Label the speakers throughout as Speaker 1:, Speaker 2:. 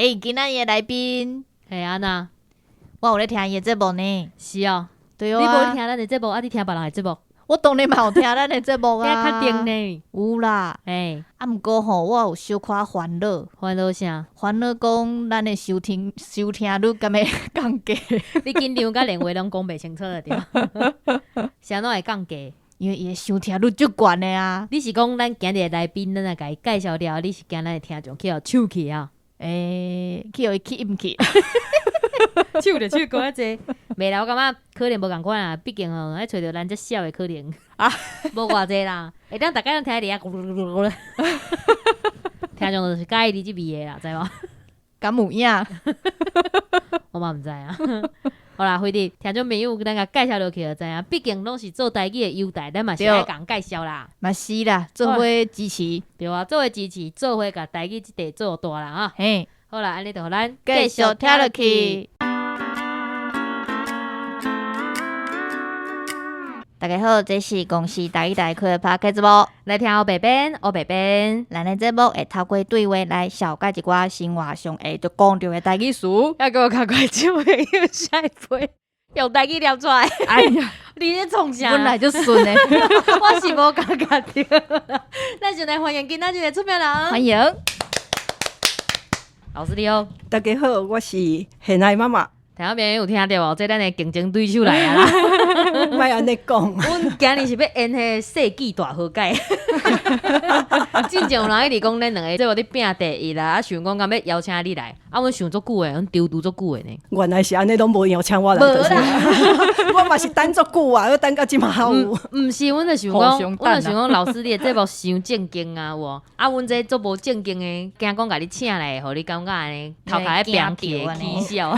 Speaker 1: 今仔日的来宾，
Speaker 2: 嘿安娜，
Speaker 1: 我有咧听伊的节目呢。
Speaker 2: 是哦，
Speaker 1: 对
Speaker 2: 你无咧
Speaker 1: 啊，
Speaker 2: 听咱的节目，你听别人的节目，
Speaker 1: 我当然嘛有听咱的节目
Speaker 2: 遐
Speaker 1: 啊。
Speaker 2: 较定呢。
Speaker 1: 有啦，
Speaker 2: 嘿，
Speaker 1: 毋过吼，我有小可烦恼，
Speaker 2: 烦恼啥？
Speaker 1: 烦恼讲咱的收听率敢会降低，
Speaker 2: 你紧张甲连话拢讲袂清楚了对吧？啥拢会降价？
Speaker 1: 因为伊的收听率足悬的啊。
Speaker 2: 你是讲咱今日的来宾，咱来甲伊介绍了，你是惊咱的听众去互抢去啊？
Speaker 1: 去互伊吸引去。
Speaker 2: 抢着抢过啊济，未啦，我感觉可能无共款啊，毕竟吼，爱找着咱遮少的可能啊，无偌济啦，会当大家拢听伫遐咕噜咕噜咕噜，听众就是介意你即味的啦，知无？
Speaker 1: 敢有影？
Speaker 2: 我嘛毋知啊。好啦，辉弟，听众朋友，咱甲介绍落去就知影，毕竟拢是做台语的优待，咱嘛是爱共介绍啦。
Speaker 1: 嘛是啦，做伙支持。
Speaker 2: 对啊，做伙支持，做伙甲台语即块做大啦啊。
Speaker 1: 嘿，
Speaker 2: 好啦，安尼就互咱
Speaker 1: 继续听落去。大家好，这是公司台语台开的 Podcast 节目。
Speaker 2: 来听黑白边，黑白边。
Speaker 1: 咱的节目会透过对话来小解一寡生活上会就讲到的台语词。
Speaker 2: 要给我看快手朋友下一杯，用台语念出来。
Speaker 1: 哎呀，
Speaker 2: 你咧创啥？
Speaker 1: 本来就顺的。
Speaker 2: 我是无感觉到。咱就来欢迎今仔日的出名人。
Speaker 1: 欢迎，
Speaker 2: 老师你好，
Speaker 3: 大家好，我是现爱妈妈。
Speaker 2: 听众朋友有听到无？这咱的竞争对手来啊啦！
Speaker 3: 莫安尼讲，
Speaker 2: 阮今日是要演迄世纪大和解。真正有人一直讲咱两个，即话你拼第一啦，啊想讲敢要邀请你来，啊阮想足久诶，阮丢足久诶呢。
Speaker 3: 原来是安尼，拢无邀请我来。
Speaker 2: 无啦，
Speaker 3: 我嘛是等足久啊，我等到即嘛还有。
Speaker 2: 毋是，阮就想讲，阮就想讲，老师你的节目伤正经啊，有啊，阮这做无正经诶，惊讲甲你请来，互你感觉安尼头壳咧扁起诶起笑。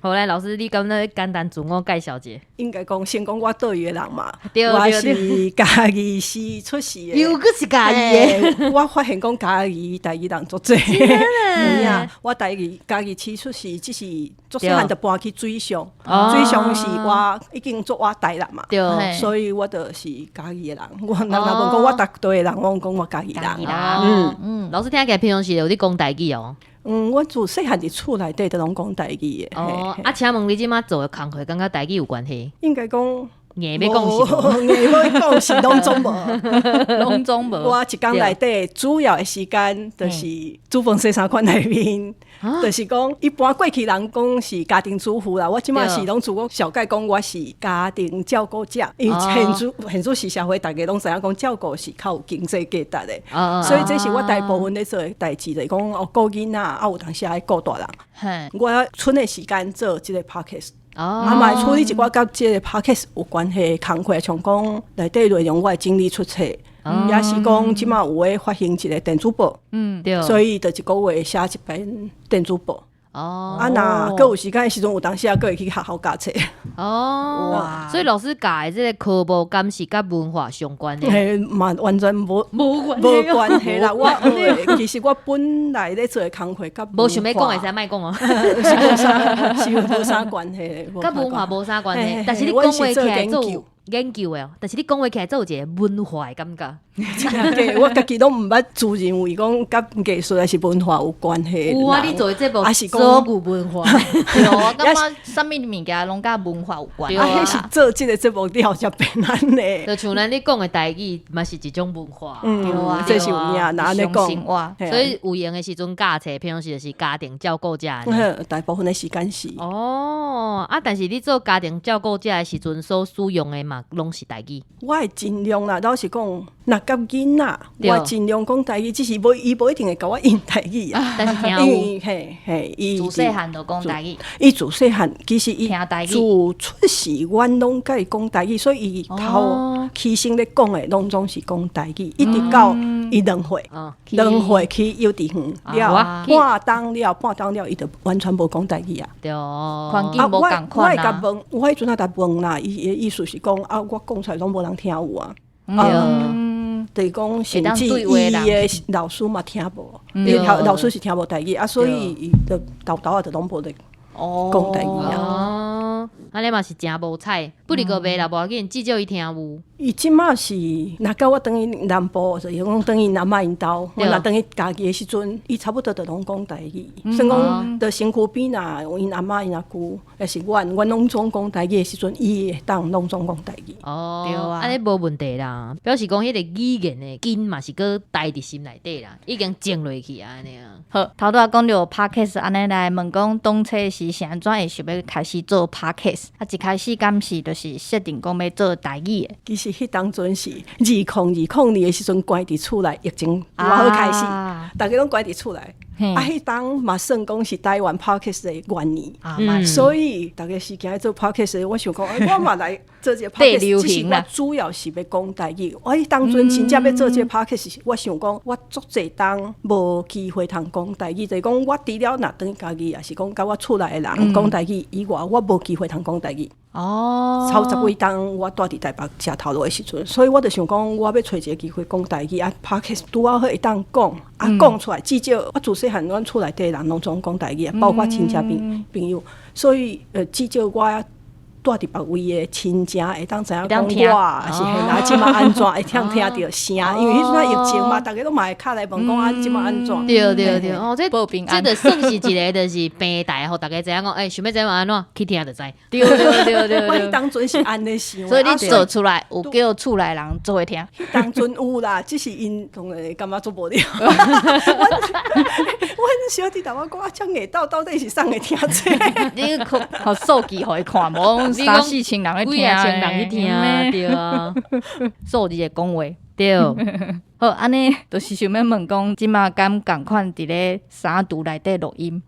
Speaker 2: 好来，老师你敢若简单自我介绍者？
Speaker 3: 应该讲先讲我倒位的人嘛，
Speaker 2: 对
Speaker 3: 我
Speaker 2: 对
Speaker 3: 是嘉义市出世的。
Speaker 2: 又搁是家己诶，
Speaker 3: 嘿我发现讲嘉义台语人足济。嗯呀，我嘉义市出世，只是足细汉就搬去水上，水上是我已经做我台人嘛，
Speaker 2: 对，
Speaker 3: 所以我就是嘉义的人。我人若问讲我逐地的人，我讲我嘉义人。
Speaker 2: 老师听起来平常时有伫讲台语哦。
Speaker 3: 我自细汉伫厝内底都拢讲台语的。
Speaker 2: 哦，啊，请问你即马做的工课，感觉台语有关系？
Speaker 3: 应该讲
Speaker 2: 硬要讲是无？
Speaker 3: 硬要讲是拢总无，
Speaker 1: 拢总无。
Speaker 3: 我一工内底主要的时间，就是煮饭洗衫款内面，就是讲一般过去人讲是家庭主妇啦，我即马是拢自我小概讲我是家庭照顾者，因为现主是社会，大家拢知影讲照顾是较有经济价值的，所以这是我大部分咧做的代志，就是讲顾囡仔，啊有当时爱顾大人，我剩的时间做即个 podcast。嘛会处理一寡甲即个 podcast 有关系的工课，像讲内底内容我会整理出册，也是讲即马有诶发行一个电子报，
Speaker 2: 对，
Speaker 3: 所以就一个月写一篇电子报。
Speaker 2: 哦，
Speaker 3: 啊，若搁有时间的时阵，有当时啊，搁会去学校教册。
Speaker 2: 哦，哇！所以老师教的这个科目，敢是甲文化相关的？
Speaker 3: 嘿，嘛完全无关系啦。我学的其实我本来咧做的工课，甲
Speaker 2: 无想要讲，会使莫讲哦。
Speaker 3: 是无啥关系的，
Speaker 2: 甲文化无啥关系，但是你讲话起来做研究的哦，但是你讲话起来做有一个文化的感觉。
Speaker 3: 我家己拢毋捌自认为讲甲艺术还是文化有关系。
Speaker 2: 有啊，你做的这部
Speaker 3: 还是
Speaker 2: 做有文化。
Speaker 1: 对，我感觉啥物物件拢甲文化有关。
Speaker 3: 啊，迄是做即个节目了才变安尼。
Speaker 2: 就像咱你讲的台语，嘛是一种文化。
Speaker 1: 对啊，
Speaker 3: 这是有影，若安尼讲。
Speaker 2: 所以有闲的时阵教册，平常时就是家庭照顾者。
Speaker 3: 大部分的时间是。
Speaker 2: 哦，啊，但是你做家庭照顾者的时阵所使用的嘛，拢是台语。
Speaker 3: 我会尽量啦，老实讲，若甲囡仔，我尽量讲台语，只是伊无一定会甲我用台语啊。
Speaker 2: 但是听
Speaker 3: 有，嘿，伊
Speaker 1: 自细汉就讲台语。
Speaker 3: 伊自细汉其实伊
Speaker 1: 听台语
Speaker 3: 自出世，阮拢甲伊讲台语，所以伊头起身咧讲的，拢总是讲台语，一直到伊2岁去幼稚园了，半冬了，伊就完全无讲台语啊。
Speaker 2: 对，
Speaker 1: 环境无共款啊。
Speaker 3: 我迄阵啊，逐问啦，伊的意思是讲啊，我讲出来拢无人听有啊。就是讲，甚至伊的老师嘛听无，伊老师是听无台语啊，所以伊就豆啊，就拢无咧讲台语啊。
Speaker 2: 安尼嘛是真无彩，不离个袂啦，无要紧，至少伊听有。
Speaker 3: 伊即马是，若到我等于南部，就是讲等于阿嬷因兜，我若等于家己的时阵，伊差不多就拢讲台语。算讲，在身躯边啊，有因阿嬷因阿姑，也是阮拢总讲台语的时阵，伊会当拢总讲台语。
Speaker 2: 对啊，安尼无问题啦。表示讲迄个语言的根嘛是搁带伫心内底啦，已经种落去啊安尼啊。
Speaker 1: 好，头拄仔讲到 podcast， 安尼来问讲，当初是是安怎会想要开始做 podcast？ 一开始敢是就是设定讲要做台语的。
Speaker 3: 其实迄当阵是2020的时阵关伫厝内，疫情拄好开始，大家拢关伫厝内。迄当嘛算讲是台湾 podcast 的元年，所以大家是行做 podcast， 我想讲，我嘛来做这个 podcast， 只是我主要是要讲台语。我迄当阵真正要做这个 podcast， 我想讲，我足侪当无机会通讲台语，就是讲我除了若等于家己，也是讲甲我厝内的人讲台语以外，我无机会通讲台语。超10几当我住伫台北吃头路的时阵，所以我就想讲，我要找一个机会讲台语啊 ，podcast 拄好会当讲讲出来，至少我自细汉阮厝内底人拢总讲台语，包括亲戚朋友，所以至少我住伫别位的亲戚会当知影讲我是现在即马安怎会听到声，因为迄阵疫情嘛，大家都嘛会敲来问讲即马安怎。
Speaker 2: 对，这报平安，这就算是一个就是平台，互大家知影讲，想要知影安怎去听就知。对。
Speaker 3: 我迄当阵是安尼想，
Speaker 1: 所以你做出来有叫厝内人做会听。
Speaker 3: 迄当阵有啦，只是因当然感觉做无了。我小弟同我讲这下到底是啥会听这？
Speaker 1: 你互数据互伊看无？3、4千人去听，
Speaker 2: 对啊，
Speaker 1: 数字的讲话，
Speaker 2: 对。
Speaker 1: 好，安尼就是想要问讲，即马敢共款伫咧三度内底录音？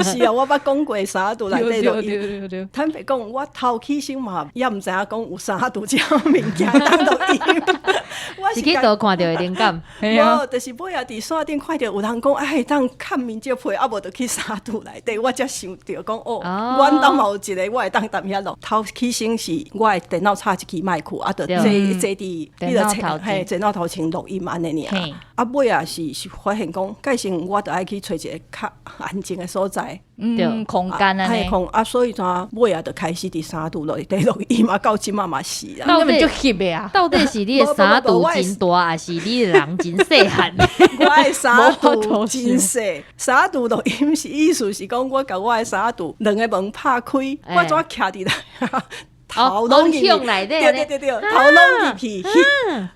Speaker 3: 是啊，我捌讲过三度内底录音。坦白讲，我头起先嘛也毋知影讲有三度这物件当录音。
Speaker 2: 我是去倒看到的灵感，
Speaker 3: 无就是尾仔伫线顶看到有人讲，当看面照片，啊无就去三度内底，我才想到讲阮兜嘛有一个，我会当踮遐录。头起先是我的电脑插一支麦克，就坐伫迄个电脑头前录音安尼尔。尾仔是发现讲，改成我就爱去找一个较安静的所在，
Speaker 1: 空间安尼。
Speaker 3: 所以尾仔就开始伫三度内底录音嘛，到即嘛是啦。
Speaker 1: 到底就翕的啊？
Speaker 2: 到底是你的三度真大，还是你的人真细汉？
Speaker 3: 我的三度真细，三度录音是意思是讲，我甲我的三度两个门拍开，我怎徛伫内？头拢入去，对，头拢入去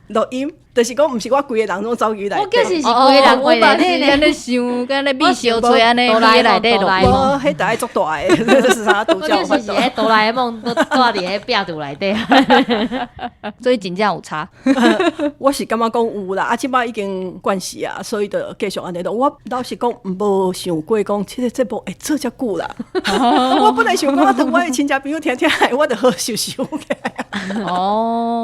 Speaker 3: 录音。就是讲，毋是我规个人拢走去内底。
Speaker 2: 我计是规个人规个
Speaker 1: 内底安尼想，跟咧米小吹安尼，内底录音。
Speaker 3: 无，迄大爱足大诶，是啥度叫？
Speaker 2: 我计是迄哆啦 A 梦都住伫迄壁肚内底，
Speaker 1: 所以真正有差。
Speaker 3: 我是感觉讲有啦，即摆已经惯势啊，所以就继续安尼录。我老实讲，无想过讲，即个节目会做遮久啦。我本来想讲，等我的亲戚朋友听，我就好收起来。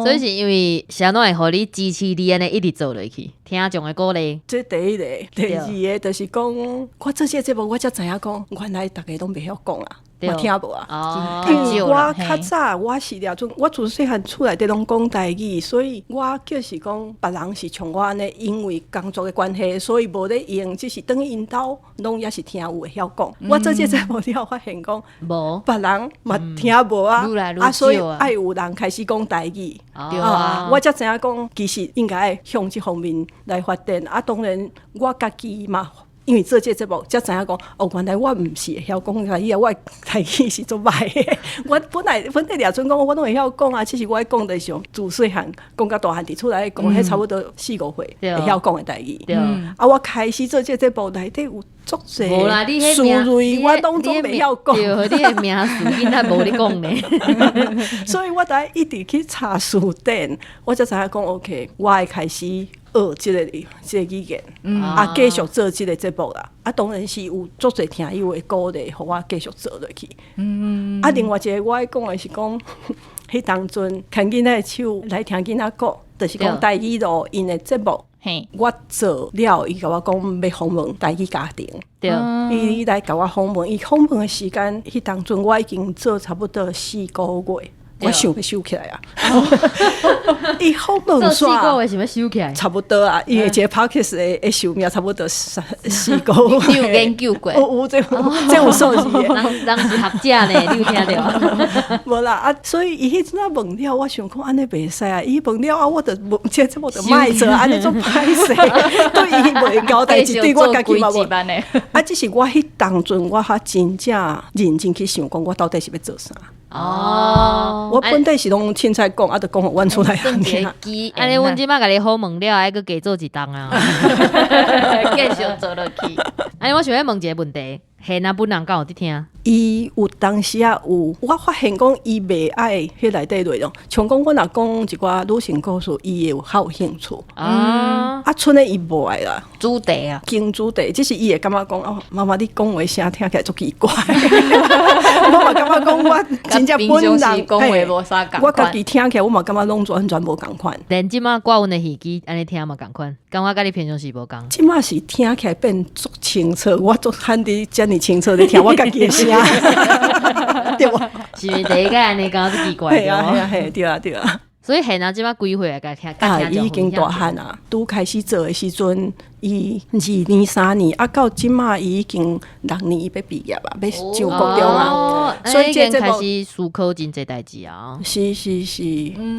Speaker 2: 所以是因为啥拢会互你支持你安尼一直做落去，听众的鼓励。
Speaker 3: 这第一个，第二个就是讲，我做这节目，我才知影讲，原来大家拢袂晓讲啊，嘛听无啊。因为我较早我是了种，我自细汉厝内底拢讲台语，所以我就是讲别人是像我安尼，因为工作的关系，所以无咧用，只是等于因兜拢也是听有会晓讲。我做这节目了，发现讲无别人嘛听无啊，所以爱有人开始讲台语。我才知影讲，其实应该向这方面来发展。当然我家己嘛，因为做这节目才知影讲，原来我毋是会晓讲台语啊，我台语是做歹的。我本来了阵讲，我拢会晓讲啊，只是我讲的上自细汉讲到大汉伫厝内讲，迄差不多4、5岁会晓讲的台语。我开始做这节目内底有足侪词汇，我拢总袂晓讲。
Speaker 2: 对，你的名词囡仔无咧讲呢。
Speaker 3: 所以我才一直去查书典，我才知影讲 OK， 我会开始学这个语言，继续做这个节目啦。当然是有足侪听友的鼓励，互我继续做落去。另外一个我爱讲的是讲，迄当阵牵囡仔的手来听囡仔讲，就是讲台语录音的节目。我做了，伊甲我讲要访问台语家庭。对，伊来甲我访问，伊访问的时间，迄当阵我已经做差不多4个月。我想要收起来啊。伊好问
Speaker 2: 这4个
Speaker 3: 煞，
Speaker 2: 月想要收起来，
Speaker 3: 差不多啊，伊的一个 podcast 的寿命差不多4个
Speaker 1: 你有
Speaker 3: 月。
Speaker 1: 研究过？
Speaker 3: 有这有数字的。
Speaker 2: 人是学者呢，你有听到？
Speaker 3: 无啦啊，所以伊迄阵啊问了，我想讲安尼袂使啊。伊问了啊，我着这我着卖做，安尼做歹势，对伊袂交代，对我家己嘛无。啊，只是我迄当阵我较真正认真去想讲，我到底是要做啥。
Speaker 2: 哦，
Speaker 3: 我本底是拢凊彩讲，啊，着讲互阮出来
Speaker 1: 算
Speaker 3: 听
Speaker 1: 一个。基
Speaker 2: 安尼，阮即摆甲你好问了，还佫加做一档啊！
Speaker 1: 继续做落去。
Speaker 2: 安尼，我想要问一个问题：现啊本人敢有伫听？
Speaker 3: 伊有当时啊有，我发现讲伊袂爱迄内底内容，像讲我若讲一寡女性故事，伊会有较有兴趣。
Speaker 2: 啊，
Speaker 3: 啊，剩的伊无爱啦。
Speaker 1: 主题啊，
Speaker 3: 经主题，只是伊会感觉讲哦，妈妈你讲话声听起来足奇怪。我嘛感觉讲我真正本人
Speaker 1: 讲话无啥共款
Speaker 3: 我家己听起来，我嘛感觉拢全无共款。
Speaker 2: 连即摆挂阮的耳机安尼听嘛共款，感觉甲你平常时无共。
Speaker 3: 即马是听起来变足清楚，我足罕伫遮尔清楚咧听我家己的声，对无？
Speaker 2: 是毋是第一个安尼感觉奇怪
Speaker 3: 系啊系
Speaker 2: 对
Speaker 3: 啊系，对啊对啊。
Speaker 2: 所以现啊即摆几岁啊？甲听甲听
Speaker 3: 已经大汉啊！拄开始做的时阵，伊2年3年，啊，到即马伊已经6年，伊要毕业啊，要上高中啊，所以这
Speaker 2: 开始思考真侪代志啊。
Speaker 3: 是，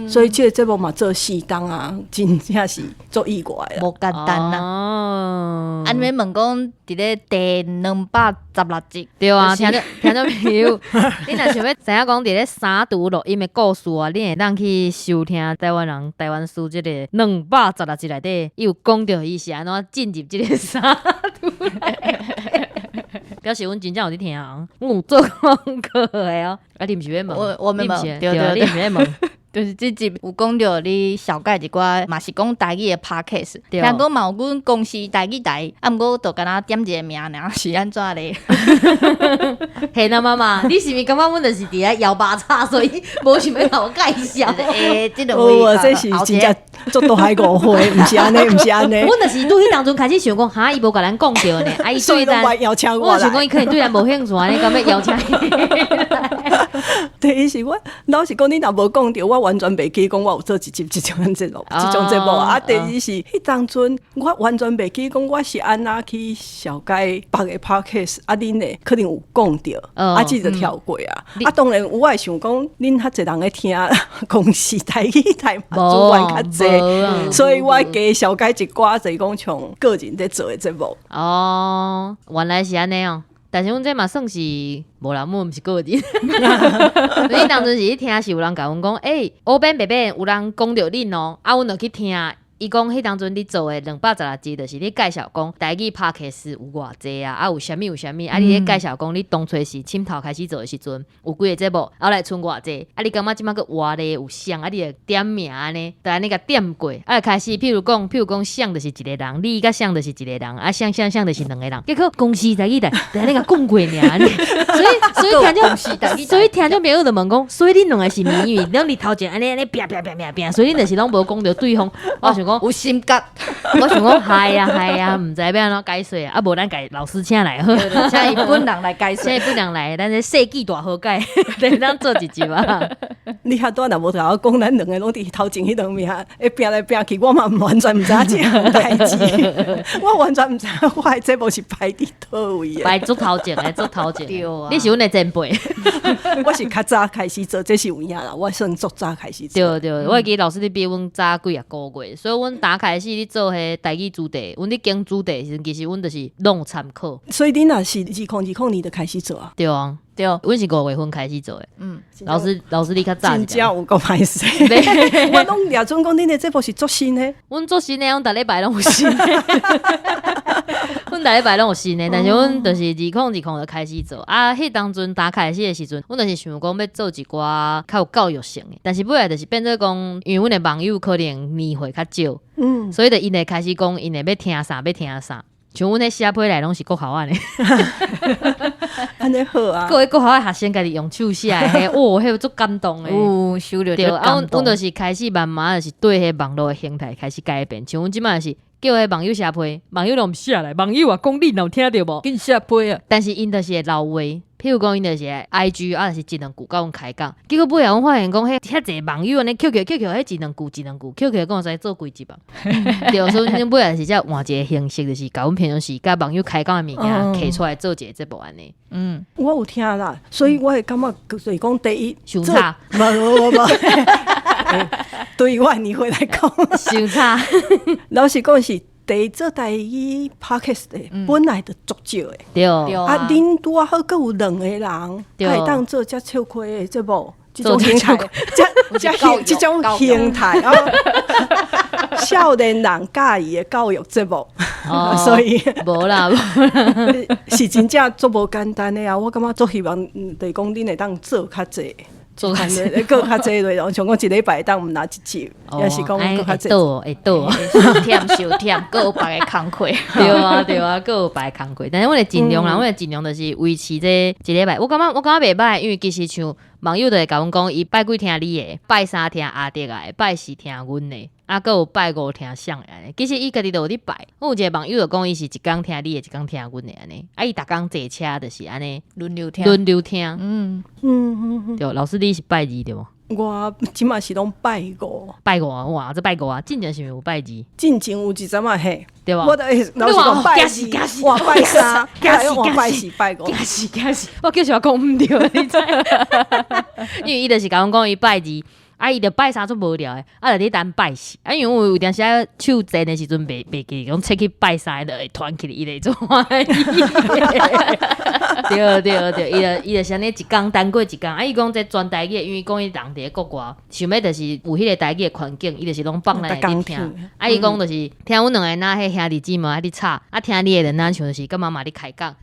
Speaker 3: 所以这个节目嘛做4档啊，真正是做意外啦。
Speaker 1: 无简单啦。
Speaker 2: 哦，
Speaker 1: 安尼问讲，伫咧第216集，
Speaker 2: 对啊，听到朋友，你若想要知影讲伫咧三读录音的故事啊，你会当去收听台湾人台湾书即个216集内底，伊有讲到伊是安怎进入即个三读表示阮真正有伫听啊，阮有做功课的哦。啊，你毋是要问？
Speaker 1: 我们
Speaker 2: 你毋是
Speaker 1: 对，
Speaker 2: 你毋是要问？
Speaker 1: 就是这集有讲到你小解一寡，嘛是讲台语的 podcast，
Speaker 2: 对
Speaker 1: 听讲嘛有阮公司台语台，啊，毋过就敢若点一个名尔，是安怎咧？
Speaker 2: 嘿，那妈妈，你是毋是感觉阮就是伫咧摇把叉，所以无想要甲我介绍？
Speaker 1: 这两位
Speaker 3: 哦，这是真正做大海误会，毋是安尼，毋是安尼。
Speaker 2: 阮就是拄迄当中开始想讲，哈，伊无甲咱讲着呢，啊，伊对咱，
Speaker 3: 邀请
Speaker 2: 我想讲伊可能对咱无兴趣，安尼敢要邀请伊？
Speaker 3: 第一是我老实讲，你若无讲着，我完全袂记讲我有做一集即种节目，即种节目啊。第二是迄当阵，我完全袂记讲我是安那去小解别个 podcast，啊，恁诶可能有讲着，啊，即就跳过啊。啊，当然我会想讲，恁较侪人咧听公司台语台嘛，主管较侪，所以我加小解一寡就是讲像个人在做诶节目。
Speaker 2: 哦，原来是安尼哦。但是阮这嘛算是无啦，阮毋是个人。你当阵是去听，是有人甲阮讲，黑边白边有人讲着恁哦，啊，阮就去听。伊讲迄当阵你做的216集，就是你介绍讲台语 podcast 有偌济啊，啊有啥物，啊你咧介绍讲你当初是深头开始做的时阵，有几个节目，后来剩偌济，啊你感觉即摆个活咧有像，啊你就点名安尼，就安尼甲点过，啊开始譬如讲像就是一个人，你甲像就是一个人，啊像就是2个人，结果公司台语台，就安尼甲讲过尔，所以听众朋友就问讲，所以恁两个是谜语，拢伫头前安尼拼，所以恁就是拢无讲着对方，我想。
Speaker 1: 有心觉，
Speaker 2: 我想讲嗨呀，毋知要安怎解说啊，无咱家老师请来好，
Speaker 1: 请伊本人来解说，
Speaker 2: 请伊本人来，咱这设计大好解，等咱做一集啊。
Speaker 3: 你遐多若无甲我讲，咱两个拢伫头前迄两名，会拼来拼去，我嘛完全毋知影即项代志，我完全毋知影我的节目是排伫倒位的，
Speaker 2: 排足头前的，足头前。
Speaker 1: 对啊，
Speaker 2: 你是阮的前辈，
Speaker 3: 我是较早开始做，这是有影啦，我算足早开始做。
Speaker 2: 对，我会记老师你比阮早几啊个月，所以阮打开始咧做迄台语主题，阮咧讲主题时，其实阮就是拢有参考。
Speaker 3: 所以你若是2020年就开始做啊？
Speaker 2: 对啊。对，阮是5月份开始做的。老师你较早一点。
Speaker 3: 真正有够歹势。我拢掠准讲恁的节目是做新的。
Speaker 2: 阮做新的，阮逐礼拜拢有新的。阮逐礼拜拢有新的，但是阮就是2020就开始做。啊，迄当阵打开始的时阵，阮就是想讲要做一寡较有教育性的，但是尾来就是变做讲，因为阮的网友可能年岁较少，所以就因会开始讲，因会要听啥。像阮迄写批来拢是国校案的，
Speaker 3: 安尼好啊！
Speaker 2: 各位国校的学生家己用手写的，迄足感动的。
Speaker 1: 收了
Speaker 2: 对，阮就是开始慢慢就是对迄网络的形态开始改变。像阮即摆是叫迄网友写批，网友都毋写来，网友啊讲你有听着无？
Speaker 1: 紧写批啊！
Speaker 2: 但是因就是会漏话，譬如讲因就是会 IG 啊，就是一两句甲阮开讲，结果尾仔阮发现讲，遐侪网友安尼 QQ，迄一两句，QQ 跟我使做几集啊？对，所以阮尾仔是才换一个形式，就是甲阮平常时甲网友开讲的物件摕出来做一个节目安尼。
Speaker 3: 我有听啦，所以我会感觉就是讲第一，
Speaker 2: 伤差，
Speaker 3: 无，对于我你回来讲，
Speaker 2: 伤差。
Speaker 3: 老实讲是。第一做台语 podcast 的，本来就足少的。
Speaker 2: 对
Speaker 3: 啊，恁拄啊好，佫有2个人，会当做遮笑亏的节目，这种形态，这种形态啊，少年人介意的教育节目，所以
Speaker 2: 无啦，
Speaker 3: 是真正做无简单的啊！我感觉做希望，就是讲恁会当做较济。做较济，搁较济内容，像讲一礼拜当毋拿一集，也是讲搁较济。
Speaker 2: 会倒，
Speaker 1: 收忝，搁有别个工课。
Speaker 2: 对啊，搁有别个工课。但是我会尽量啦，我会尽量就是维持这一礼拜。我感觉袂歹，因为其实像网友就会甲阮讲，伊拜几听你的，拜3听阿迪的，拜4听阮的。啊，佮有拜5听像安尼，其实伊家己都有咧拜。我有一个网友就讲，伊是一工听你的，一工听阮的安尼。啊，伊逐工坐车就是安尼
Speaker 1: 轮流听。
Speaker 2: 对，老师你是拜2对无？
Speaker 3: 我即马是拢拜5。
Speaker 2: 拜5啊，哇，这拜5啊，进前是毋是有拜2？
Speaker 3: 进前有一阵仔嘿，
Speaker 2: 对吧？
Speaker 3: 我都老是讲拜2，我拜3，我拜4、拜5。
Speaker 2: 假是，我叫小讲毋对，你知？因为伊就是甲阮讲伊拜2。啊，伊就拜3足无聊诶，啊，就咧等拜4。啊，因为我有阵时啊手震诶时阵，袂记讲切去拜3，就会团起伊咧做欢喜。对，伊就是安尼一工单过一工。啊，伊讲这专台语，因为讲伊人伫咧国外，想要就是有迄个台语诶环境，伊就是拢放来咧听。啊，伊讲就是听阮两个那迄兄弟姊妹啊咧吵，啊听你诶人咱像就是甲妈妈咧开讲，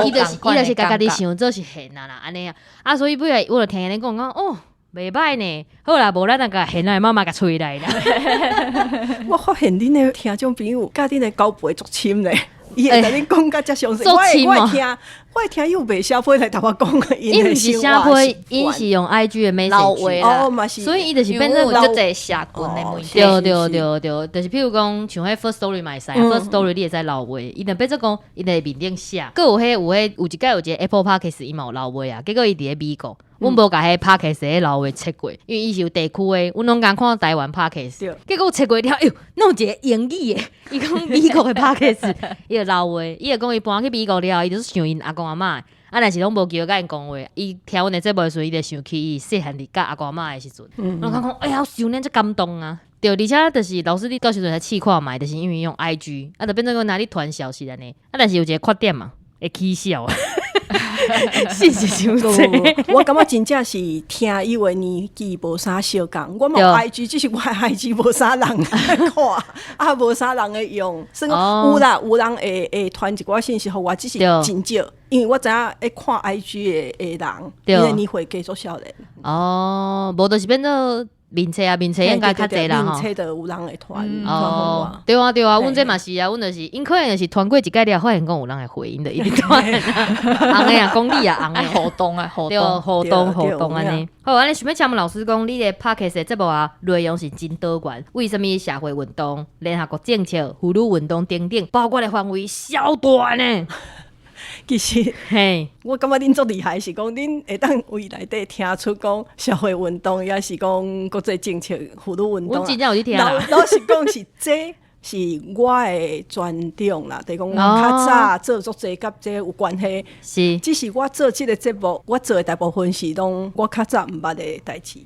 Speaker 2: 伊就是家己想做是现啦安尼啊。啊，所以尾来我就听伊讲哦。袂歹呢，好啦，无咱那个现在妈妈甲吹来啦。
Speaker 3: 我发现恁的听众朋友甲恁的交陪足深咧，伊会甲恁讲甲遮详细。我会听又袂写批来甲我讲，
Speaker 2: 因毋是写批，因是用 IG 的 message
Speaker 3: 啦，
Speaker 2: 所以伊就是变成
Speaker 1: 足济社群的问题。
Speaker 2: 对，就是譬如讲像迄 First Story 嘛会使，First Story 你会使留话，伊若变做讲伊在面顶写，佮有一届有一个 Apple Podcast 伊嘛有留话啊，结果伊伫咧美国。阮无甲迄 Podcast 迄留话切过，因为伊是有地区诶，阮拢共看台湾 Podcast， 结果切过了，哎呦，弄一个英语诶，伊讲美国诶 Podcast， 伊就留话，伊就讲伊搬去美国了，伊就是想因阿公阿嬷，啊，但是拢无机会甲因讲话，伊听阮诶节目诶时阵，伊就想起伊细汉伫甲阿公阿嬷诶时阵，我讲哎呀，想念这感动啊！对，而且就是老师你到时阵才试看卖，就是因为用 IG， 啊，就变成讲哪里传消息安尼，啊，但是有一个缺点嘛，会起笑。是伤济，
Speaker 3: 我感觉真正是听以为年纪无啥相共，我嘛有 IG， 只是我 IG 无啥人看，啊无啥人会用，所以有啦，有人会传一寡信息互我，只是真少，因为我知影会看 IG 的人，因为年岁加足少年。
Speaker 2: 哦，无就是变做。面册应该较济啦吼，
Speaker 3: 面册就有人会传
Speaker 2: 对啊，阮这嘛是啊，阮就是因可能就是传过一届了，发现讲有人会回应的，一直传红诶啊，讲你啊，红诶
Speaker 1: 互动啊，互
Speaker 2: 动安尼。好，安尼想要请问老师讲，你的 Podcast 的节目啊，内容是真多元，为什么社会运动、联合国政策、妇女运动等等，包括的范围小大呢？
Speaker 3: 其实，我感觉恁足厉害，是讲恁会当为内底听出讲社会运动，也是讲国际政策、妇女运动。
Speaker 2: 我真正有去听啦。
Speaker 3: 老实讲是这。是我的专长啦，就是讲我较早做足侪甲这有关系。
Speaker 2: 是，
Speaker 3: 只是我做这个节目，我做的大部分是拢我较早毋捌的代志，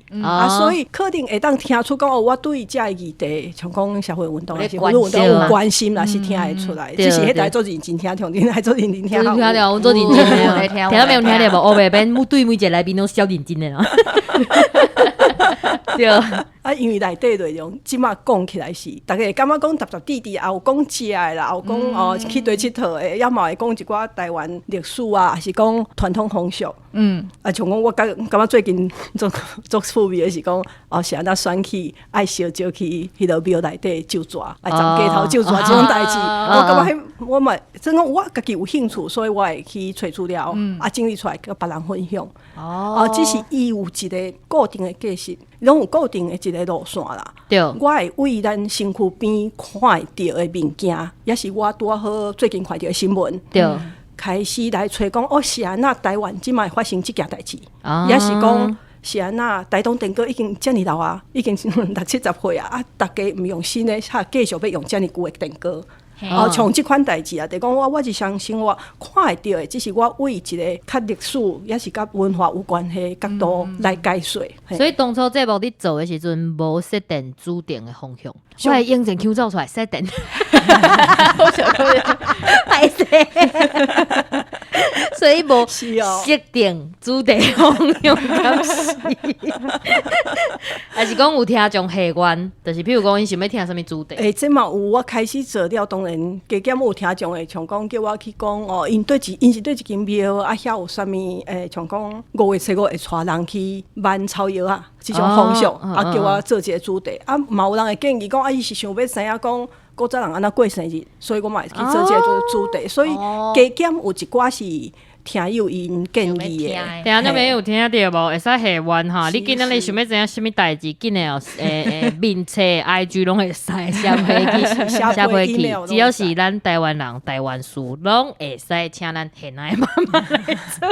Speaker 3: 所以肯定会当听出讲我对这议题，像讲社会运动还是妇女运动有关心啦，是听得出来。只是迄台做认真听，听还做认真听。
Speaker 2: 我做认真的，听到没有听到无？我袂变对每一个来宾拢小认真的啦。对。
Speaker 3: 啊，因为内底内容即马讲起来是，大家会感觉讲踏踏地地，也有讲食的啦，有讲去对佚佗的，也嘛会讲一寡台湾历史啊，还是讲传统风俗。啊，像讲我感觉最近做趣味的是讲，是安那选去爱烧酒去迄落庙内底就抓，爱站街头就抓这种代志。我感觉我嘛，真讲我家己有兴趣，所以我会去找资料，整理出来跟别人分享。只是伊有一个固定的格式。拢有固定的一个路线啦。
Speaker 2: 对，
Speaker 3: 我会为咱身躯边看到的物件，也是我拄好最近看到的新闻。
Speaker 2: 对。
Speaker 3: 开始来找讲，哦，是安那台湾即摆发生即件代志，也是讲是安那台东电锅已经遮尔老啊，已经60-70岁啊，大家毋用新的，还继续要用遮尔久的电锅。像即款代志啊，就讲我日常生活看会到的，只是我为一个较历史也是甲文化有关系角度来解说。
Speaker 2: 所以当初节目你做的时阵，无设定主定的方向，我的眼睛抽走出来设定。
Speaker 1: 我想歹势，所以无
Speaker 2: 设定主题方向，敢是？还是讲有听众下愿，就是譬如讲，因想要听什么主题？
Speaker 3: 这嘛有我开始做了，当然加减有听众的，像讲叫我去讲哦，因是对一间庙啊，遐有啥物像讲5月7号会带人去挽草药啊，这种方向啊，叫我做一个主题啊，嘛有人会建议讲啊，伊是想要知影讲古早人安那过生日，所以我嘛会去做一个主题，所以加减有一寡是听友因建议的。
Speaker 2: 听众朋友有听到无？会使下愿哈！你今仔日想要知影什么代志，紧的哦，面册 IG 拢会使写回去，只要是咱台湾人、台湾事，拢会使请咱现爱妈妈来做。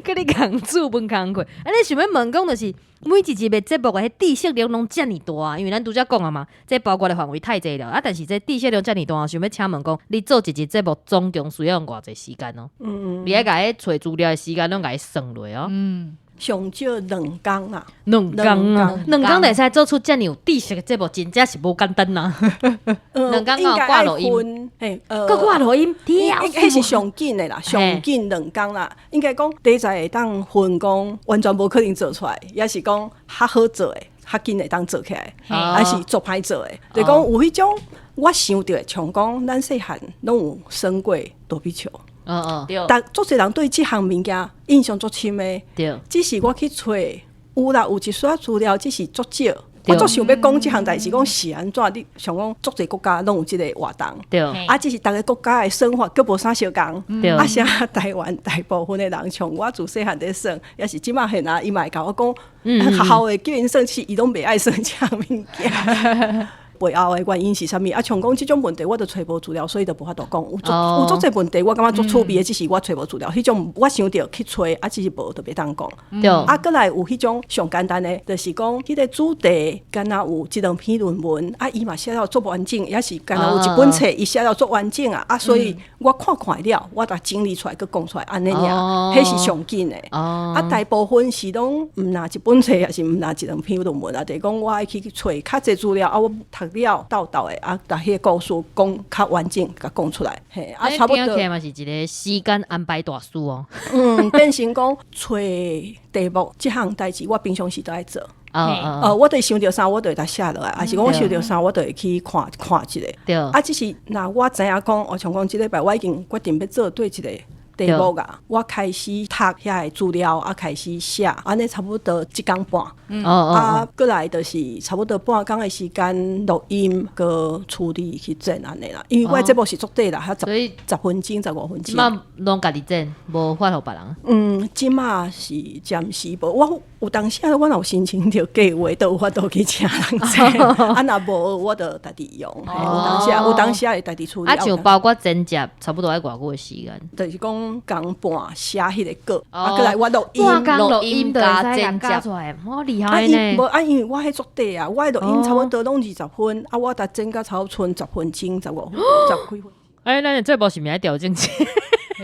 Speaker 2: 跟你共煮饭工课，安尼想要问讲，就是每一集的节目的知识量拢遮尔大，因为咱拄则讲啊嘛，这包括的范围太济了啊。但是这知识量遮尔大，想要请问讲，你做一集节目总共需要用偌济时间哦？你爱甲迄找资料的时间拢甲伊算落哦。
Speaker 3: 上少2工啦
Speaker 2: ，2工啊，2工会使做出遮尔有知识的节目，真正是无简单呐。2工有挂录音，搁挂录音，
Speaker 3: 迄是上紧的啦，上紧2工啦。应该讲第一会当分工，完全无可能做出来，也是讲较好做的，较紧会当做起来，还是做歹做的。就讲有迄种我想到的，像讲咱细汉拢有耍过躲避球。但足侪人对即项物件印象足深的，只是我去找有啦，有一撮资料，只是足少。我足想要讲即项代志，讲是安怎？你像讲足侪国家拢有即个活动，只是逐个国家的生活佫无啥相共。像台湾大部分的人，像我自细汉在耍，也是即马现啊，伊嘛会甲我讲，学校的叫因耍，是伊拢袂爱耍即项物件。背后的原因是啥物？像讲即种问题，我都找无资料，所以就无法度讲。有足侪问题，我感觉足趣味的，只是我找无资料。迄种我想着去找，只是无特别当讲。搁来有迄种上简单的，就是讲迄个主题，敢若有1-2篇论文，伊嘛写了足完整，也是敢若有一本册，伊写了足完整啊。所以我看了，我甲整理出来，佮讲出来，安尼尔，迄是上紧的。大部分是拢毋拿一本册，也是毋拿1-2篇论文啊。就是讲我爱去找较侪资料，我读了道的把迄个故事讲较完整，甲讲出来。
Speaker 2: 差不多嘛是一个时间安排大师哦。
Speaker 3: 变成讲找题目即项代志，我平常时都爱做。我就想到啥，我就会写落来，还是讲我想到啥，我就会去看一个。只是那我知影讲，像讲即礼拜我已经决定要做对一个题目啊，我开始读遐个资料，开始写，安尼差不多1工半。过来就是差不多半工的时间录音，佮处理去剪安尼啦。因为我节目是足短啦，所以10分钟、15分钟。
Speaker 2: 即马拢家己剪，无发互别人。
Speaker 3: 即马是暂时无。我有当时我若有心情着计划，都有法度去请人剪。若无我就家己用。有当时会家己处理。
Speaker 2: 像包括剪辑，差不多爱偌久的时间？
Speaker 3: 就是讲工半写迄个歌，过来我录音，
Speaker 2: 录音加剪辑出来，好厉害呢！
Speaker 3: 因为我迄足短啊，我录音差不多拢20分，我搭剪甲差不多剩10分钟、15分、10几分。
Speaker 2: 咱的这部是毋是爱调整？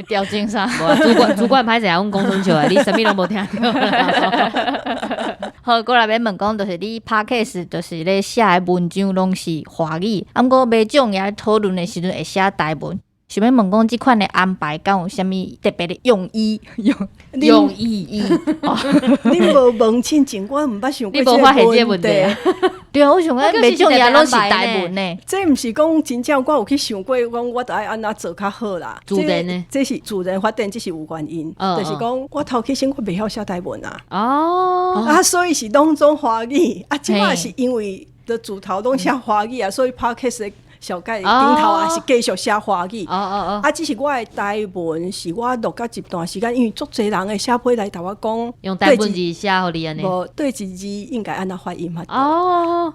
Speaker 1: 调整啥？
Speaker 2: 主管歹势啊，阮讲春笑的，你啥物拢无听到。
Speaker 1: 好，过来要问讲，就是你 Podcast 就是咧写的文章拢是华语，过每种也讨论的时阵会写台文。想要问讲，即款的安排敢有啥物特别的用意？
Speaker 2: 用意？
Speaker 3: 你无问清楚，我毋捌想过
Speaker 2: 你无发现这问题。
Speaker 1: 对啊，我想讲每种也拢是台文呢。
Speaker 3: 这毋是讲真正我有去想过，讲我着爱安怎做较好啦。
Speaker 2: 自然呢？
Speaker 3: 这是自然发展，这是有原因。就是讲我头起先我袂晓写台文啊。所以是拢总华语啊。即摆是因为的主头拢写华语啊，所以 Podcast 小盖顶头也是继续写华语。只是我的台文是我录到一段时间，因为足侪人的写批来甲我讲，
Speaker 2: 用台文字写互你安尼。
Speaker 3: 无对一字应该安怎发音嘛？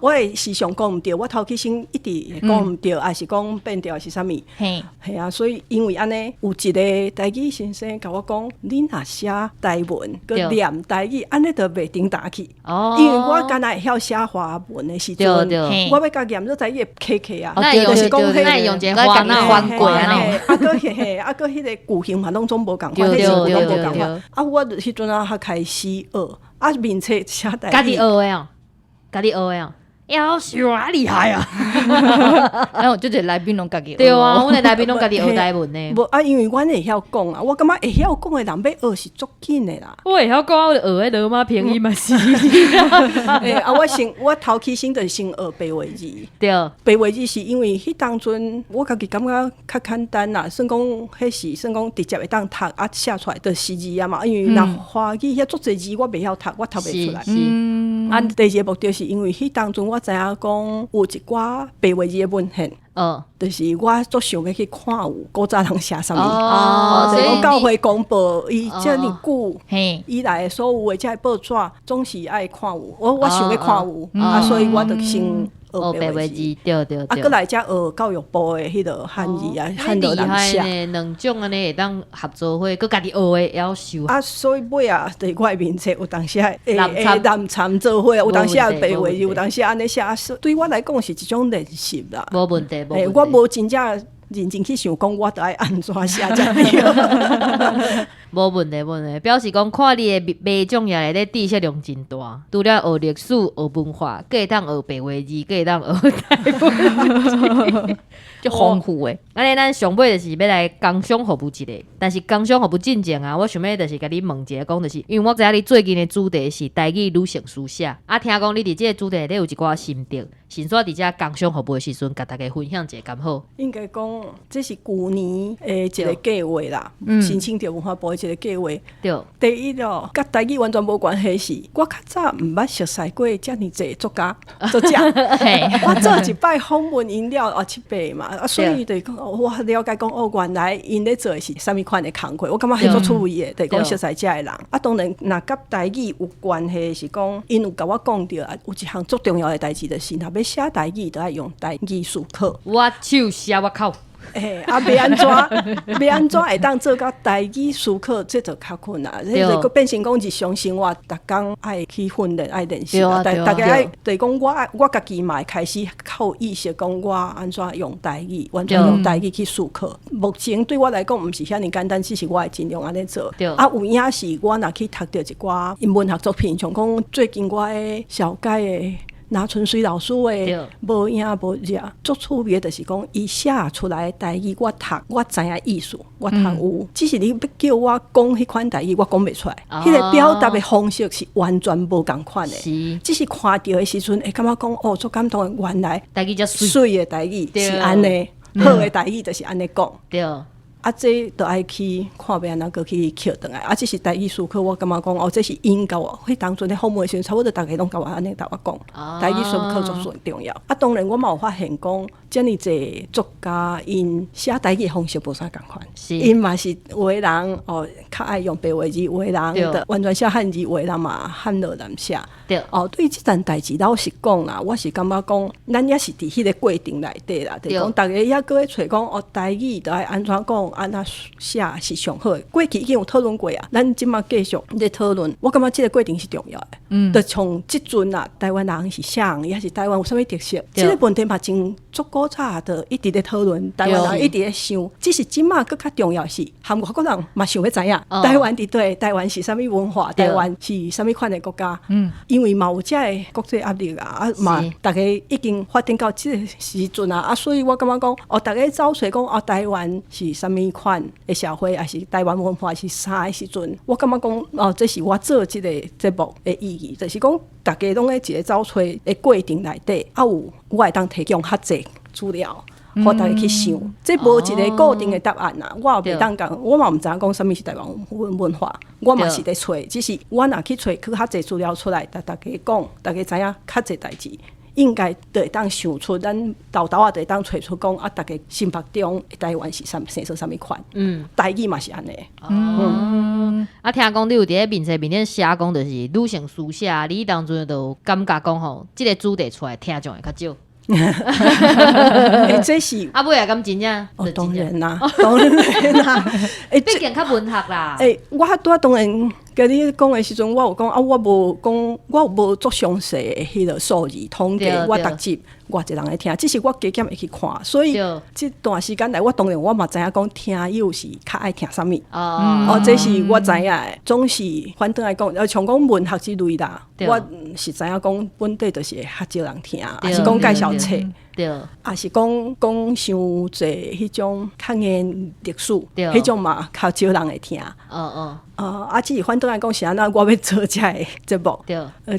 Speaker 3: 我会时常讲毋对，我头起先一直讲毋对，还是讲变调是啥物？嘿啊，所以因为安尼，有一个台语先生甲我讲，你若写台文，佮念台语，安尼就袂顶打去。因为我敢若会晓写华文的时阵，我要甲念做台语客客啊，
Speaker 2: 就是讲迄用一个华那翻过安尼。
Speaker 3: 佮迄个句型嘛，拢总无共款，迄种拢无共款。我迄阵较开始学，面册写台语。
Speaker 2: 家己学的哦，家己学的哦。要是啊厉害啊！
Speaker 1: 然后就这来宾拢家己
Speaker 2: 对啊，阮的来宾拢家己学台文呢。
Speaker 3: 无因为阮会晓讲啊，我感觉会晓讲的人要学是足紧的啦。
Speaker 2: 我会晓讲，我就学迄罗马拼音嘛是。
Speaker 3: 我头起先就先学白话字。
Speaker 2: 对，
Speaker 3: 白话字是因为迄当阵我家己感觉较简单啦，算讲迄是算讲直接会当读写出来就是字啊嘛。因为若华语遐足侪字我袂晓读，我读袂出来。第二个目的是因为迄当阵我知影讲有一寡白话字的文献，就是我足想要去看有古早人写啥物，所以讲教会公报伊遮尔久以来所有的遮报纸总是爱看有，我想要看有，所以我就先学白话字，
Speaker 2: 对。
Speaker 3: 搁来遮学教育部的迄个汉字啊，汉字人写，
Speaker 2: 两种安尼会当合作伙，搁家己学的要修。
Speaker 3: 所以尾啊，伫我的面册有当时会南参做伙，有当时白话字，有当时安尼写，对我来讲是一种练习啦。
Speaker 2: 无问题，
Speaker 3: 我无真正认真去想讲，我得爱安怎写才对。
Speaker 2: 无问题，表示讲看你的美种也内底知识量真大，除了学历史、学文化，佮会当学白话字，佮会当学台文字，
Speaker 1: 就丰富诶。
Speaker 2: 安尼咱上尾就是要来工商服务一个，但是工商服务进前啊，我想要就是甲你问一下，讲就是因为我知影你最近的主题是台语女性书写，听讲你伫这个主题内有一寡心得，先说伫这工商服务的时阵，甲大家分享一下敢好？
Speaker 3: 应该讲这是去年一个计划啦，申请着文化部一个计划。
Speaker 2: 对，
Speaker 3: 第一咯，甲台语完全无关系是，我较早毋捌熟悉过遮尔济作家作者，我做一摆访问因了7、8嘛，所以就讲我了解讲原来因咧做的是啥物款的工作，我感觉迄足趣味的，就讲熟悉遮的人。当然，若甲台语有关系是讲，因有甲我讲着有一项足重要的代志，就是若要写台语，就要用台语思考。
Speaker 2: 我手写我靠。
Speaker 3: 要安怎会当做到台语思考，这就较困难。迄就变成讲日常生活，逐工爱去训练、爱练习。大家爱就是讲我家己嘛会开始靠意识讲我安怎用台语，完全用台语去思考。目前对我来讲，毋是遐尼简单，只是我会尽量安尼做。有影是我若去读到一寡英文学作品，像讲最近我的小解的。拿纯水老师的无影无热，足趣味的就是讲，伊写出来的台语我读，我知影意思，我读有。只是你要叫我讲迄款台语，我讲袂出来。迄个表达的方式是完全无共款的。只是看到的时阵，会感觉讲足感动的，原来
Speaker 2: 台语遮
Speaker 3: 水的台语是安尼，好的台语就是安尼讲。这就爱去看要安怎个去捡回来。这是台语思考，我感觉讲这是因教我。迄当阵咧访问的时阵，差不多大家拢甲我安尼甲我讲，台语思考足重要。当然我嘛有发现讲，遮尔济作家因写台语方式无啥共款，因嘛是有的人较爱用白话字，有的人完全写汉字，有的人嘛汉落人写。对即件代志老实讲啦，我是感觉讲，咱也是伫迄个过程内底啦，就是讲大家也搁咧找讲台语就爱安怎讲。安怎写是上好的。过去已经有讨论过啊，咱即马继续在讨论。我感觉这个过程是重要的。就从即阵啊，台湾人是啥人，也是台湾有啥物特色，这个问题嘛真足古早的一直在讨论，台湾人一直在想。只是即马更较重要是，韩国国人嘛想要知影，台湾伫对台湾是啥物文化，台湾是啥物款的国家。因为嘛有遮个国际压力啊，嘛大家已经发展到即个时阵啊，所以我感觉讲，大家找找讲，台湾是啥物款的社会，还是台湾文化是啥的时阵，我感觉讲这是我做这个节目的意义，就是讲大家拢在一个找找的过程内底，我会当提供较济资料，互大家去想。这无一个固定的答案啊，我也袂当讲，我嘛毋知影讲啥物是台湾文化，我嘛是在找，只是我若去找较济资料出来，大家讲，大家知影较济代志。应该就会当想出，咱豆豆就会当找出讲大家心目中的台湾是生成啥物款。台语嘛是安尼。
Speaker 2: 听讲你有伫咧面顶写讲，就是女性书写，你当阵就感觉讲吼，即个主题出来听众会较少。
Speaker 3: 这是
Speaker 2: 尾也敢真正？
Speaker 3: 当然啦，当然啦。
Speaker 2: 毕竟较文学啦。
Speaker 3: 我当然甲你讲的时阵，我有讲我无讲，我有无足详细的迄个数字统计，我逐集偌一人来听，只是我加减会去看，所以这段时间来，我当然我嘛知影讲听友是较爱听啥物。这是我知影的。总是反倒来讲，像讲文学之类啦，我是知影讲本地就是较少人听，还是讲介绍册。也是讲伤侪迄种抗验历史，迄种嘛较少人会听。只是反倒来讲是安怎，我要做这个节目。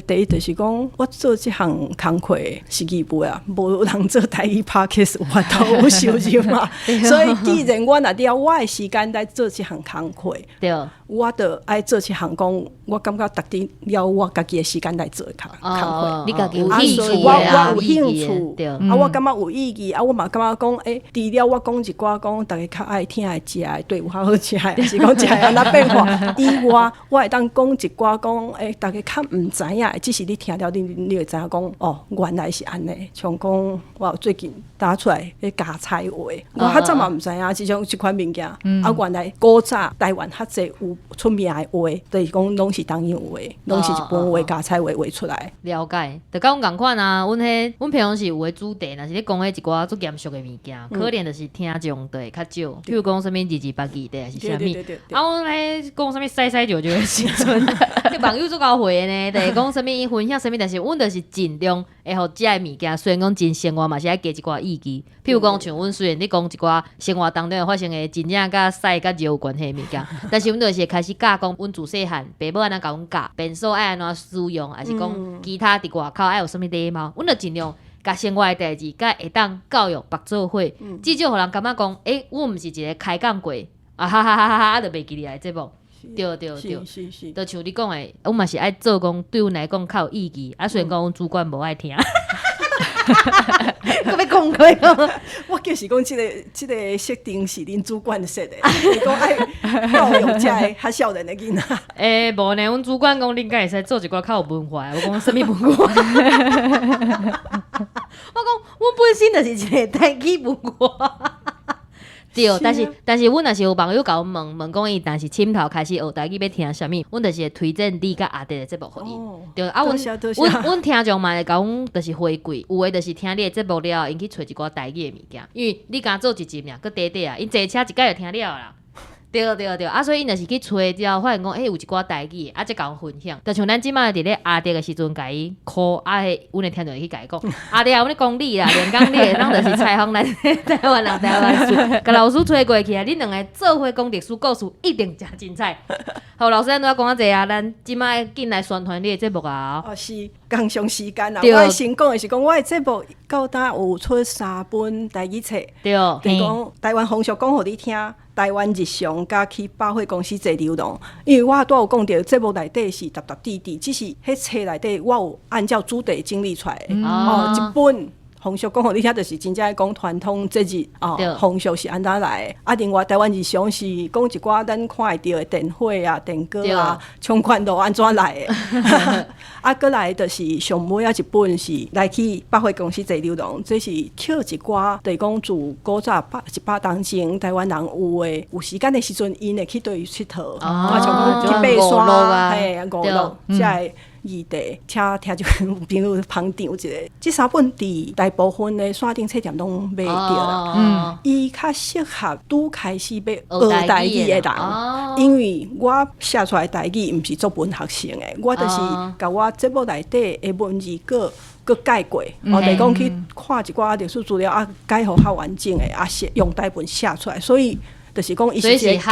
Speaker 3: 第一就是讲，我做这项工课是义务啊，无人做台语 Podcast 有法度有收入嘛。所以既然我若了我的时间来做这项工课，我就爱做这项讲，我感觉特地了我家己的时间来做工课。
Speaker 2: 你家己有
Speaker 3: 兴趣，我有兴趣。我感觉有意义，我嘛感觉讲，除了我讲一寡讲大家较爱听的食的，对有较好食的，还是讲食的安怎变化以外，我会当讲一寡讲，大家较毋知影的，只是你听了你会知影讲，原来是安尼。像讲我最近打出来迄加菜话，我较早嘛毋知影即种即款物件。原来古早台湾较济有出名的话，就是讲拢是当用话，拢是一本话加菜话画出来。
Speaker 2: 了解，就甲阮共款啊，阮平常时有诶主题，若是咧讲迄一寡足严肃诶物件，可能就是听众就会较少。比如讲啥物字字八字的，还是啥物。阮咧讲啥物西西就的时阵，迄网友足够会呢，就是讲啥物分享啥物，但是阮就是尽量会互遮个物件，虽然讲真生活嘛是爱加一寡意义。譬如讲像阮虽然咧讲一寡生活当中会发生诶真正甲屎甲热有关系诶物件，但是阮就是会开始教讲阮自细汉爸母安怎甲阮教，便所爱安怎使用，还是讲其他伫外口爱有啥物礼貌，阮就尽量甲生活诶代志，甲会当教育白做伙，至少互人感觉讲，阮毋是一个开讲过，哈哈哈哈哈，就袂记哩来节目。对，就像你讲的，我嘛是爱做讲，对阮来讲较有意义。虽然讲阮主管无爱听，我要讲过，
Speaker 3: 我就是讲，这个设定是恁主管设的，你讲爱教育这个较少年的囡仔。
Speaker 2: 无呢，阮主管讲恁敢会使做一寡较有文化的，我讲啥物文化？我讲阮本身就是一个台语文化。对，但是阮若是有网友甲阮问讲伊，但是深头开始学台语要听啥物，阮就是会推荐你甲阿弟的节目互伊。对，阮听众嘛会甲阮就是回馈，有诶就是听你的节目了，因去找一寡台语的物件，因为你刚做一集尔，佮短啊，因坐车一摆就听了啦。对，所以因就是去找之后，发现讲，有一寡台语，才甲阮分享。就像咱即摆伫咧阿弟的时阵，甲伊 call，阮的听众去甲伊讲，阿弟啊，阮咧讲你啦，连讲你的，咱就是采访咱台湾人台湾事，甲老师吹过去啊，恁两个做伙讲历史故事，一定诚精彩。好，老师，咱拄仔讲啊济啊，咱即摆紧来宣传你的节目啊。
Speaker 3: 是刚上时间啊。我先讲的是讲，我的节目到呾有出3本台语册，就讲台湾风俗讲互你听。台湾日常甲去百货公司做流动，因为我拄有讲到节目内底是搭滴滴，只是迄册内底我有按照主题整理出来的。一本风俗讲互你听，就是真正讲传统节日风俗是安怎来的。另外台湾日常是讲一寡咱看会到的电火啊、电歌啊、冲款都安怎来的。过来就是上尾一本是来去百货公司做流动，这是捡一寡，就是讲自古早100当前台湾人有时间的时阵，因会去对伊佚佗，像讲去爬山、五路，才异地，请听众朋友捧场一下。这3本伫大部分的山顶册店拢买着啦。伊较适合拄开始要学台语的人，因为我写出来台语毋是做文学性的，我就是甲我节目内底的文字佮改过，就是讲去看一寡历史资料改互较完整的，是用台文写出来，所以就是讲伊是一个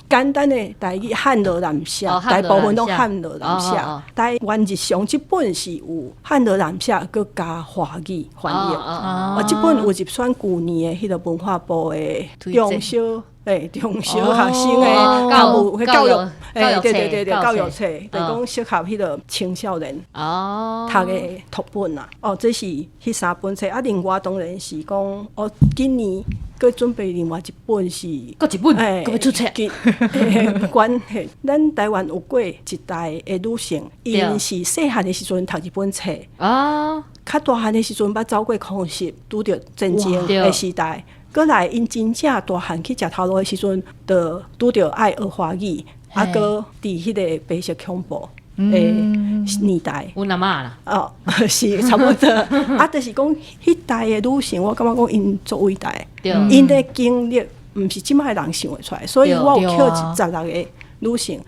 Speaker 3: 简单的台语汉罗南写，大部分都汉罗南写。台湾日常这本是有汉罗南写，佮加华语翻译。这本有入选去年的迄个文化部的中小中小学生的教育，对，教育册，就讲适合迄个青少年读的读本啦。这是迄3本册，另外当然是讲，今年佮准备另外一本是，
Speaker 2: 佮一本，佮要出册。
Speaker 3: 关系，咱台湾有过一代的女性，因是细汉的时阵读一本册，较大汉的时阵捌走过空袭，拄着战争的时代。过来，因真正大汉去食头路的时阵，就拄着爱学华语，搁伫迄个白色恐怖的年代。
Speaker 2: 阮阿嬷啦，
Speaker 3: 是差不多。就是讲迄代的女性，我感觉讲因足伟大，因的经历毋是即摆人想会出来，所以我有捡16个女性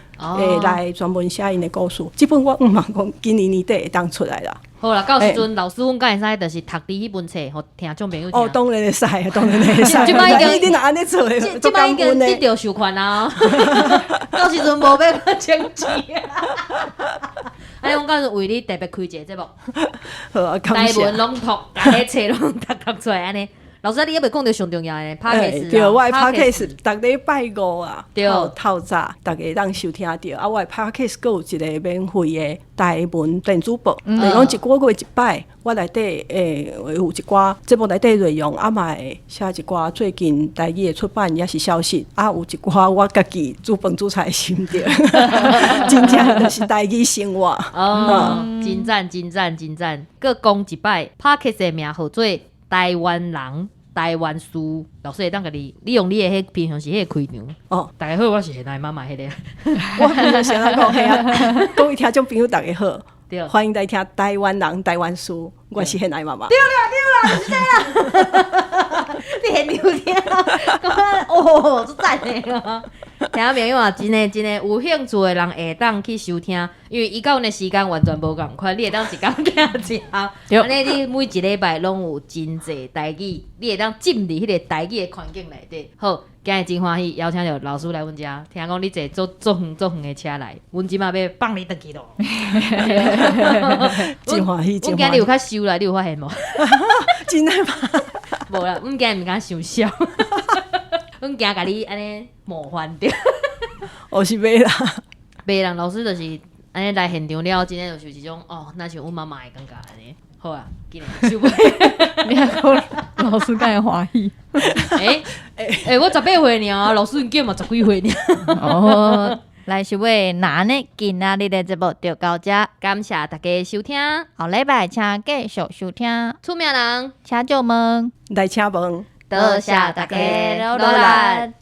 Speaker 3: 来专门写因的故事。即本我毋茫讲今年年底会当出来啦。
Speaker 2: 好啦，到时阵老师阮敢会使，就是读你迄本册，互听众朋友听。
Speaker 3: 当然会使，当然会使。
Speaker 2: 即摆已经
Speaker 3: 安尼做的，
Speaker 2: 即摆已经得到授权啊！到时阵无要搁请钱啊！安尼，我到时为你特别开一个节目，台文拢读，大家册拢读出来安尼。老师，你还袂讲到上重要的 Podcast
Speaker 3: 对，我的 Podcast 逐礼拜5啊，
Speaker 2: 对，
Speaker 3: 透早大家当收听到。我的 Podcast 还有一个免费的台文电子报，就是讲一个月一摆，我内底有一寡节目内底内容，嘛会写一寡最近台语的出版也是消息，有一寡我家己煮饭煮菜的心得，真正就是台语生活。
Speaker 2: 真赞真赞真赞！搁讲一摆 Podcast 的名号做台湾人、台湾事，老师会当甲你用你的迄平常时迄个开场。大家好，我是现在妈妈迄个。
Speaker 3: 我平常时安讲嘿啊，各位听众朋友大家好，欢迎来听台湾人、台湾事，我是现在妈妈。
Speaker 2: 对啦，是这样。你很牛听啊！这赞的。听众朋友啊，真的有兴趣的人会当去收听，因为伊甲阮的时间完全无共款，你会当一工听一项，安尼你每一礼拜拢有真济台语，你会当浸伫迄个台语的环境内底。好，今日真欢喜邀请到老师来阮遮，听讲你坐足远的车来，阮即马要放你回去咯。
Speaker 3: 真欢喜，
Speaker 2: 阮今日有较羞啦，你有发现无？
Speaker 3: 真的吗？
Speaker 2: 无啦，阮今日毋敢伤笑。阮惊甲你安尼冒犯着，
Speaker 3: 是袂啦，
Speaker 2: 袂啦。老师就是安尼来现场了，真诶就是一种那像阮妈妈诶感觉安尼。好啊，今日收尾，
Speaker 1: 你还讲老师敢会欢喜？
Speaker 2: 我18岁尔，老师叫嘛10几岁尔。
Speaker 1: 来收尾，那呢今仔日的节目就到这，
Speaker 2: 感谢大家收听，
Speaker 1: 后礼拜请继续收听。
Speaker 2: 出名人，
Speaker 1: 请就问，
Speaker 3: 来请问。
Speaker 1: 多谢大家努力。